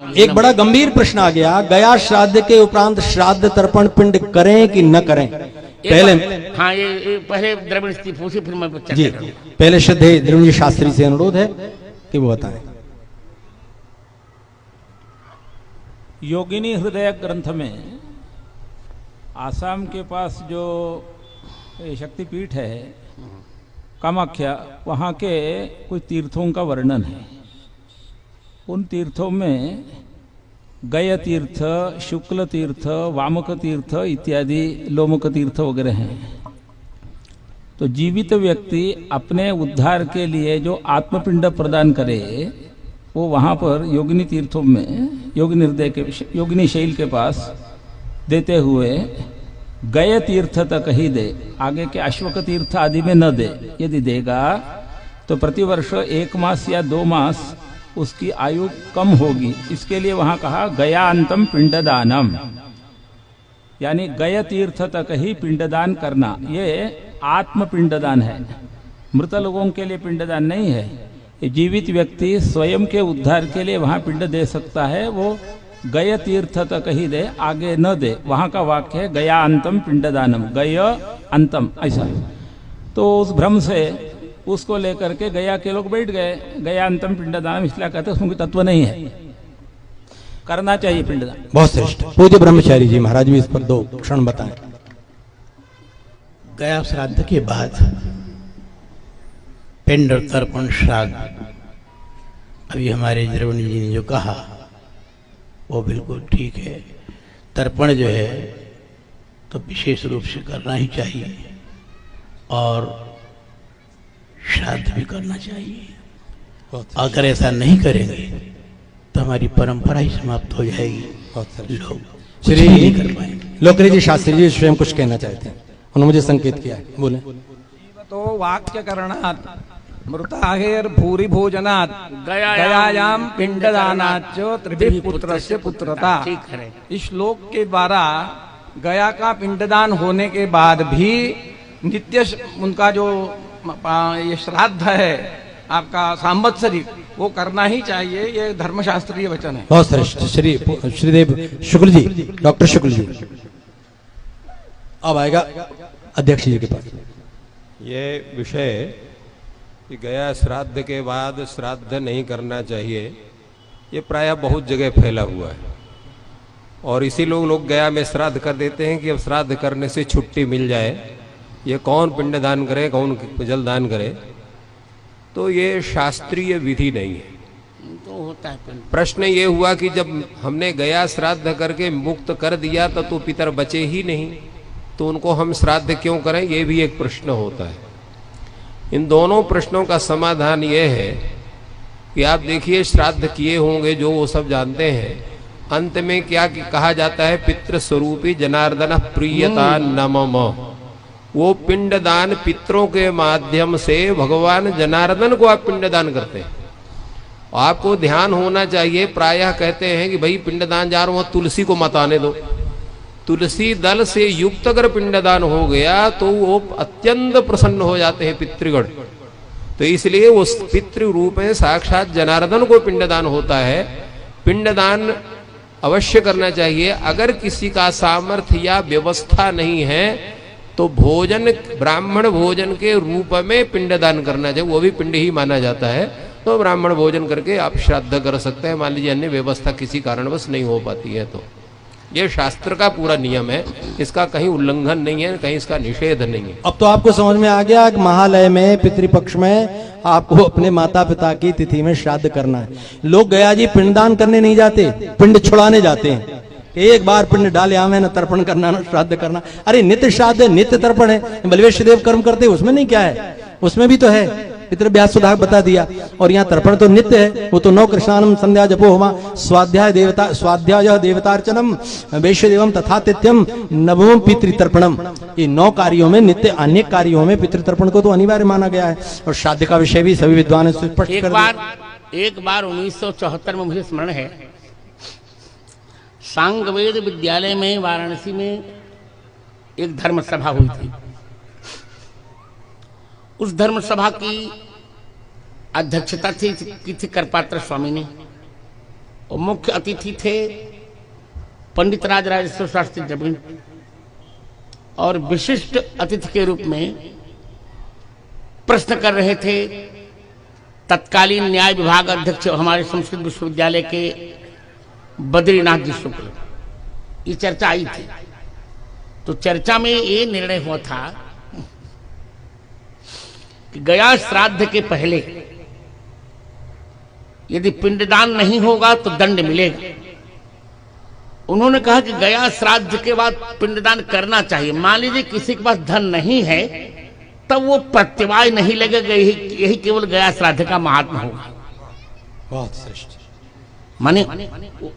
एक बड़ा गंभीर प्रश्न आ गया, गया श्राद्ध के उपरांत श्राद्ध तर्पण पिंड करें कि न करें। पहले हाँ ये पहले द्रविड़ स्त्री पूछी, फिर मैं जी पहले श्रद्धेय द्रविड़ शास्त्री से अनुरोध है कि वो बताएं। योगिनी हृदय ग्रंथ में आसाम के पास जो शक्तिपीठ है कामाख्या, वहाँ के कुछ तीर्थों का वर्णन है। उन तीर्थों में गय तीर्थ, शुक्ल तीर्थ, वामक तीर्थ इत्यादि लोमक तीर्थ वगैरह हैं। तो जीवित व्यक्ति अपने उद्धार के लिए जो आत्मपिंड प्रदान करे वो वहाँ पर योगिनी तीर्थों में योगिनी हृदय के योगिनी शैल के पास देते हुए गय तीर्थ तक ही दे, आगे के अश्वक तीर्थ आदि में न दे। यदि देगा तो प्रतिवर्ष 1 मास या 2 मास उसकी आयु कम होगी। इसके लिए वहां कहा गयान्तम पिंडदानम, यानी गय तीर्थ तक ही पिंडदान करना। ये आत्म पिंडदान है, मृत लोगों के लिए पिंडदान नहीं है। ये जीवित व्यक्ति स्वयं के उद्धार के लिए वहां पिंड दे सकता है, वो गय तीर्थ तक ही दे, आगे न दे। वहां का वाक्य है गयान्तम पिंडदानम, गय अंतम, ऐसा। तो उस भ्रम से उसको लेकर के गया के लोग बैठ गए, गयान्तम पिंडदानम इसलिए कहते हैं, उसमें तत्व नहीं है। करना चाहिए पिंडदान। बहुत श्रेष्ठ। पूज्य ब्रह्मचारी जी महाराज भी इस पर 2 क्षण बताएं। गया श्राद्ध के बाद पिंड तर्पण श्राद्ध, अभी हमारे द्रविड़ जी ने जो कहा वो बिल्कुल ठीक है। तर्पण जो है तो विशेष रूप से करना ही चाहिए और श्राद्ध भी करना चाहिए। अगर ऐसा नहीं करेंगे तो हमारी परंपरा ही समाप्त हो जाएगी। लोग श्री नहीं कर पाएंगे। लोकरी जी शास्त्री जी स्वयं कुछ कहना चाहते हैं, उन्होंने मुझे संकेत किया है, बोले। तो वाक्य करणात् मृताहेर भूरि भोजनात् गयायाम पिंडदानाच्च त्रिभिः पुत्रस्य पुत्रता। ठीक है। इस श्लोक के द्वारा गया का पिंडदान होने के बाद भी नित्य उनका जो ये श्राद्ध है आपका सांवत्सरिक, वो करना ही चाहिए। ये धर्मशास्त्रीय वचन है। बहुत श्रेष्ठ। श्रीदेव शुक्ल जी, डॉक्टर शुक्ल जी, अब आएगा अध्यक्ष जी के पास। ये विषय कि गया श्राद्ध के बाद श्राद्ध नहीं करना चाहिए, ये प्रायः बहुत जगह फैला हुआ है। और इसी लोग गया में श्राद्ध कर देते हैं कि अब श्राद्ध करने से छुट्टी मिल जाए, ये कौन पिंडदान करे, कौन जलदान करे। तो ये शास्त्रीय विधि नहीं है। तो होता है प्रश्न ये हुआ कि जब हमने गया श्राद्ध करके मुक्त कर दिया तो पितर बचे ही नहीं, तो उनको हम श्राद्ध क्यों करें, ये भी एक प्रश्न होता है। इन दोनों प्रश्नों का समाधान ये है कि आप देखिए, श्राद्ध किए होंगे जो वो सब जानते हैं, अंत में क्या कहा जाता है, पितृस्वरूपी जनार्दन प्रियता नमम। वो पिंडदान पितरों के माध्यम से भगवान जनार्दन को आप पिंडदान करते हैं। आपको ध्यान होना चाहिए, प्रायः कहते हैं कि भाई पिंडदान जा रहा हूं, तुलसी को मत आने दो। तुलसी दल से युक्त अगर पिंडदान हो गया तो वो अत्यंत प्रसन्न हो जाते हैं पितृगण। तो इसलिए वो पितृ रूप में साक्षात जनार्दन को पिंडदान होता है। पिंडदान अवश्य करना चाहिए। अगर किसी का सामर्थ्य या व्यवस्था नहीं है तो भोजन, ब्राह्मण भोजन के रूप में पिंडदान करना चाहिए, वो भी पिंड ही माना जाता है। तो ब्राह्मण भोजन करके आप श्राद्ध कर सकते हैं। मान लीजिए अन्य व्यवस्था किसी कारणवश नहीं हो पाती है, तो ये शास्त्र का पूरा नियम है, इसका कहीं उल्लंघन नहीं है, कहीं इसका निषेध नहीं है। अब तो आपको समझ में आ गया कि महालय में पितृपक्ष में आपको अपने माता पिता की तिथि में श्राद्ध करना है। लोग गया जी पिंडदान करने नहीं जाते, पिंड छुड़ाने जाते हैं। एक बार पिंड डाले आवे न तर्पण करना न श्राद्ध करना। अरे नित्य श्राद्ध है, नित्य तर्पण है। बलवेश देव कर्म करते, उसमें नहीं क्या है, उसमें भी तो है। पितृ व्यास सुधार बता दिया। और यहाँ तर्पण तो नित्य है, वो तो 9 कृष्णानम संध्या जपो होमा स्वाध्याय देवतार्चनम वैश्य देवम तथा तिथ्यम नवम पितृतर्पणम। ये 9 कार्यों में, नित्य अनेक कार्यों में पितृतर्पण को तो अनिवार्य माना गया है। और श्राद्ध का विषय भी सभी विद्वान स्पष्ट कर दिया। एक बार 1974 में मुझे स्मरण है, सांगवेद विद्यालय में वाराणसी में एक धर्म सभा हुई थी। उस धर्म सभा की अध्यक्षता की थी करपात्र स्वामी ने। और मुख्य अतिथि थे पंडित राजराजेश्वर शास्त्री जमीन, और विशिष्ट अतिथि के रूप में प्रश्न कर रहे थे तत्कालीन न्याय विभाग अध्यक्ष हमारे संस्कृत विश्वविद्यालय के बद्रीनाथ जी शुक्ल। ये चर्चा आई थी, तो चर्चा में ये निर्णय हुआ था कि गया श्राद्ध के पहले यदि पिंडदान नहीं होगा तो दंड मिलेगा। उन्होंने कहा कि गया श्राद्ध के बाद पिंडदान करना चाहिए। मान लीजिए किसी के पास धन नहीं है, तब वो प्रत्यवाय नहीं लगेगा, यही केवल गया श्राद्ध का महात्मा होगा। बहुत श्रेष्ठ। माने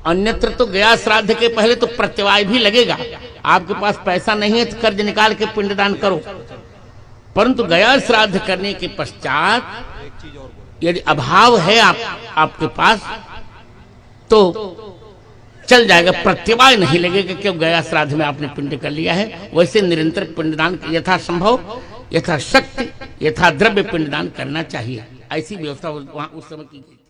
अन्यत्र तो गया श्राद्ध के पहले तो प्रत्यवाय भी लगेगा। आपके पास पैसा नहीं है तो कर्ज निकाल के पिंडदान करो, परंतु गया श्राद्ध करने के पश्चात यदि अभाव है आपके पास तो चल जाएगा, प्रत्यवाय नहीं लगेगा क्यों गया श्राद्ध में आपने पिंड कर लिया है। वैसे निरंतर पिंडदान यथासंभव, यथाशक्ति, यथा द्रव्य पिंडदान करना चाहिए। ऐसी व्यवस्था वहां उस समय की गई।